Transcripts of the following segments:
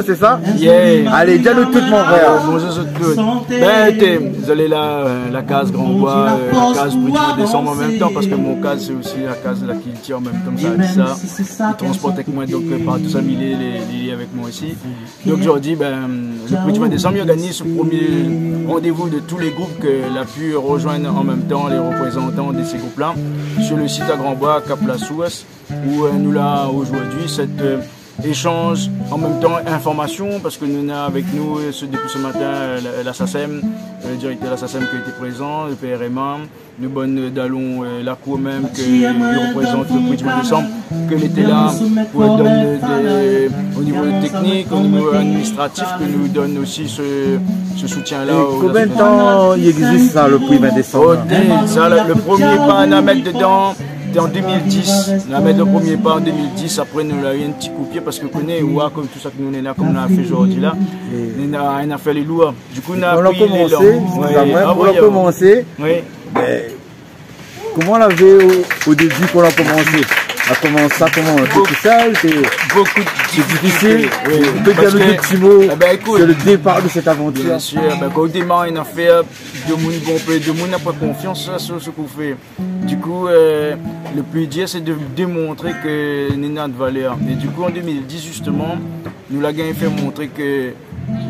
c'est ça? Yeah. Allez, dis-nous tout, mon frère. Bonjour tout. Ben, vous allez là, la case Grand Bois, la case Bruit de décembre en même temps, parce que mon case, c'est aussi la case de la culture en même temps, ça a dit ça. Ils transportent avec moi, donc par tout ça, il est avec moi aussi. Donc aujourd'hui, ben, le Bruit de décembre, il organise ce premier rendez-vous de tous les groupes qu'elle a pu rejoindre en même temps, les représentants de ces groupes-là, sur le site à Grand Bois, Cap-la-Souesse, où nous là aujourd'hui cet échange en même temps information, parce que nous avons avec nous depuis ce matin la SACEM, le directeur de la SACEM qui a été présent, le PRMA, nous bonnes d'Allons, la cour même qui représente le Bruit de décembre, que était là pour donner au niveau technique, au niveau administratif, que nous donne aussi ce soutien-là. Combien de temps il existe ça, le Bruit de décembre? Le premier pas à mettre dedans, en 2010, on a mis le premier pas en 2010, après nous avons eu un petit coup de pied parce que nous connaissons comme tout ça que nous avons là, comme on a fait aujourd'hui là, on a fait les lois. Du coup, on a pris les langues. Pour commencer, comment on avait au début qu'on a commencé? On a commencé ça comment? Tout seul, c'est difficile. On peut dire le petit mot sur le départ de cette aventure. Bien sûr, quand au démarre, on a fait deux monde n'a pas confiance sur ce qu'on fait. Du coup, le plus dur, c'est de démontrer que nous avons de valeur. Et du coup, en 2010, justement, nous l'avons fait montrer que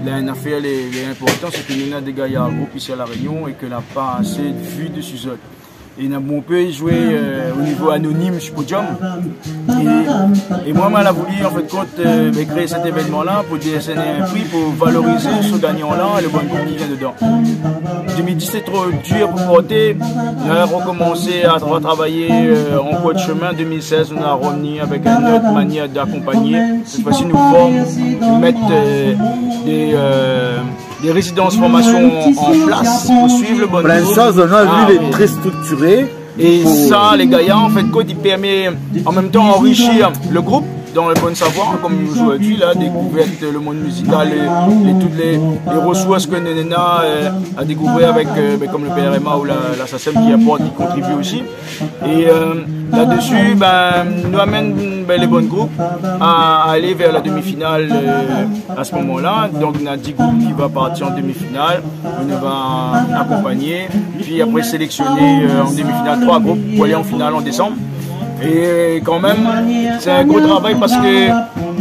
l'affaire est importante, c'est que nous avons des gars à groupe ici à La Réunion et que n'a pas assez de vues dessus autres. Et on peut jouer au niveau anonyme sur podium. Et moi, je voulu en fait compte créer cet événement-là pour décerner un prix pour valoriser ce gagnant-là et le bon groupe qui vient dedans. 2010 c'est trop dur pour porter. On a recommencé à travailler en cours de chemin. 2016, on a revenu avec une autre manière d'accompagner. Cette fois-ci, nous formons, nous mettons des résidences formation en place pour suivre le bon plein de choses, on a vu les très structurés. Et ça, les gaillants, en fait, il permet en même temps d'enrichir le groupe dans le bon savoir, comme aujourd'hui, là, découvrir le monde musical et toutes les ressources que Nenena a découvert avec, comme le PRMA ou la SACEM qui apporte, qui contribue aussi. Et là-dessus, nous amène les bons groupes à aller vers la demi-finale à ce moment-là. Donc, on a 10 groupes qui vont partir en demi-finale. On va accompagner, puis après sélectionner en demi-finale 3 groupes pour aller en finale en décembre. Et quand même, c'est un gros travail parce que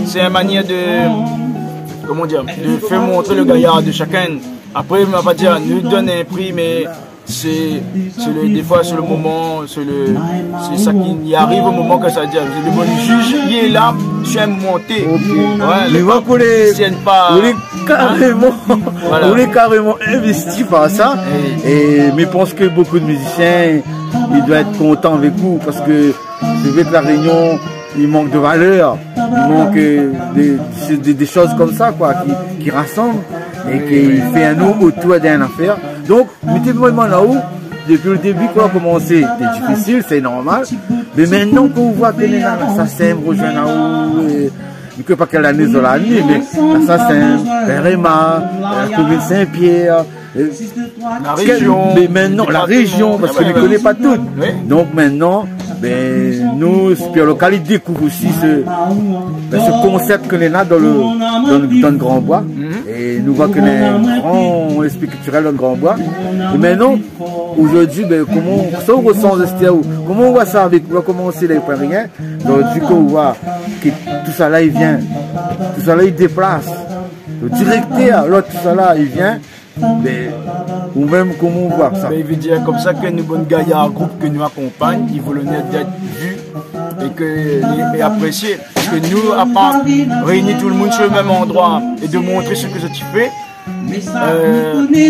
c'est une manière de faire montrer le gaillard de chacun. Après, on va pas dire, nous donne un prix, mais des fois c'est le moment, c'est ça qui arrive au moment que ça dit. Le bon juge, il est là, je vais monter. Mais moi, pour les carrément investi par ça. Mais je pense que beaucoup de musiciens, ils doivent être contents avec vous parce que c'est vrai que la Réunion, il manque de valeur, il manque des choses comme ça quoi, qui rassemblent et qui fait un nom autour d'une affaire. Donc, mettez-moi là-haut, depuis le début qu'on a commencé, c'était difficile, c'est normal. Mais maintenant qu'on voit que la SACEM rejoint là-haut, je ne sais pas quelle année c'est l'année, mais la SACEM, PRMA, la commune Saint-Pierre, la région. Mais maintenant, la région, parce qu'on ne connaît pas toutes. Donc maintenant, nous, Spire Local, ils découvrent aussi ce concept que l'on a dans le Grand Bois. Et nous voyons qu'il y a un grand esprit culturel dans le Grand Bois. Et maintenant, aujourd'hui, comment ça on ressent de stéréo? Comment on voit ça avec vous? On va commencer les rien. Donc, du coup, on voit que tout ça là, il vient. Tout ça là, il déplace. Le directeur, l'autre, tout ça là, il vient. Ou même comment on voit ça? Il veut dire comme ça que nous bonnes gaillards groupe que nous accompagnent, ils veulent d'être vus et appréciés. Parce que nous, à part réunir tout le monde sur le même endroit et de montrer ce que tu fais,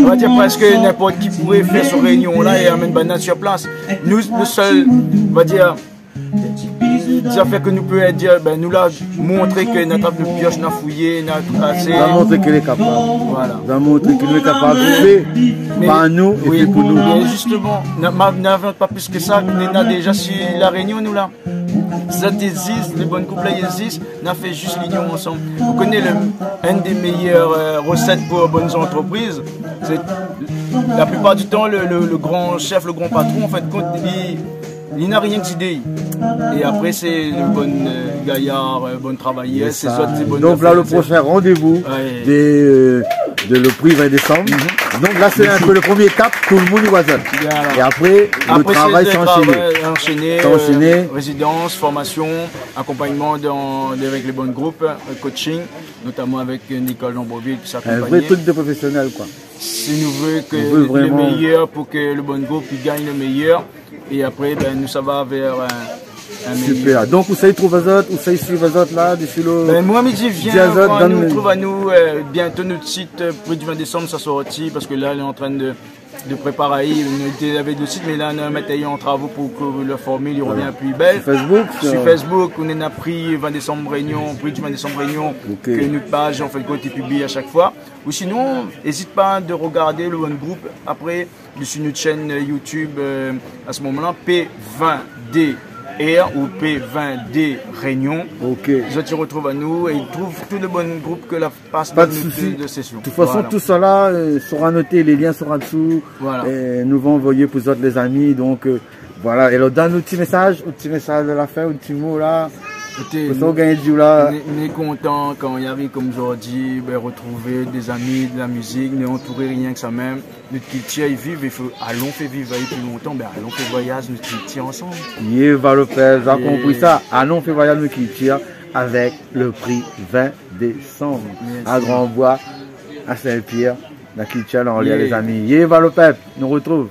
on va dire presque n'importe qui pourrait faire cette réunion-là et amener banane sur place. Nous, le seul, on va dire, des affaires que nous pouvons dire, nous là, montrer que notre table de pioche n'a fouillé, n'a tracé. On va montrer qu'elle est capable. Voilà. On va montrer qu'elle est capable de faire par nous et fait pour nous. Mais justement, nous n'avons pas plus que ça, nous avons déjà sur la Réunion, nous là. Ça existe, les bonnes couples existent, on a fait juste l'union ensemble. Vous connaissez une des meilleures recettes pour bonnes entreprises, c'est la plupart du temps le grand chef, le grand patron, en fait, quand il n'a rien d'idée. Et après, c'est le bon gaillard, bon travailleur, c'est soit des bonnes. Donc là, le prochain rendez-vous de le prix 20 décembre. Donc là, c'est un peu le premier étape, tout le monde y voit ça. Et après le travail s'enchaîner. Résidence, formation, accompagnement avec les bons groupes, coaching, notamment avec Nicole Lambreville qui s'accompagne. Un vrai truc de professionnel, quoi. Si nous voulons que le meilleur pour que le bon groupe il gagne le meilleur. Et après, ben, nous ça va vers un super. meilleur. Donc, où ça y trouve Azot, où ça y suit Azot là, d'ici le. Ben, moi, je viens, nous trouve à nous, bientôt notre site, près du 20 décembre, ça sortit, parce que là, il est en train de préparer, il avait le site, mais là, on est en travaux pour que la formule revient plus belle. Sur Facebook, on a pris 20 décembre Réunion, prix du 20 décembre Réunion, que notre page, on fait le côté publié à chaque fois. Ou sinon, n'hésite pas de regarder le One Group après sur notre chaîne YouTube à ce moment-là, P20D. ou P20D Réunion. Ok. Tu retrouves à nous et ils trouvent tout le bon groupe que la passe pas de souci de session. De toute façon, tout ça là sera noté, les liens seront dessous. Voilà. Et nous vont envoyer pour autres les amis. Donc voilà. Et alors, donne un petit message de la fin, un petit mot là. On est content quand il arrive comme aujourd'hui, ben, retrouver des amis, de la musique, n'est entouré rien que ça même. Notre culture, ils vivent, allons faire vivre plus longtemps, ben, allons faire voyage notre culture ensemble. Yéva Lopez a compris ça. Allons faire voyage notre culture avec le prix 20 décembre à Grand-Bois, à Saint-Pierre, la culture en lien les amis. Yéva Lopez, nous retrouve.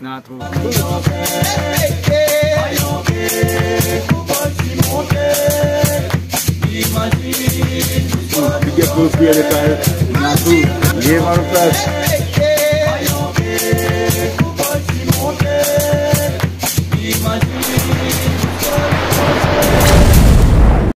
Imagine,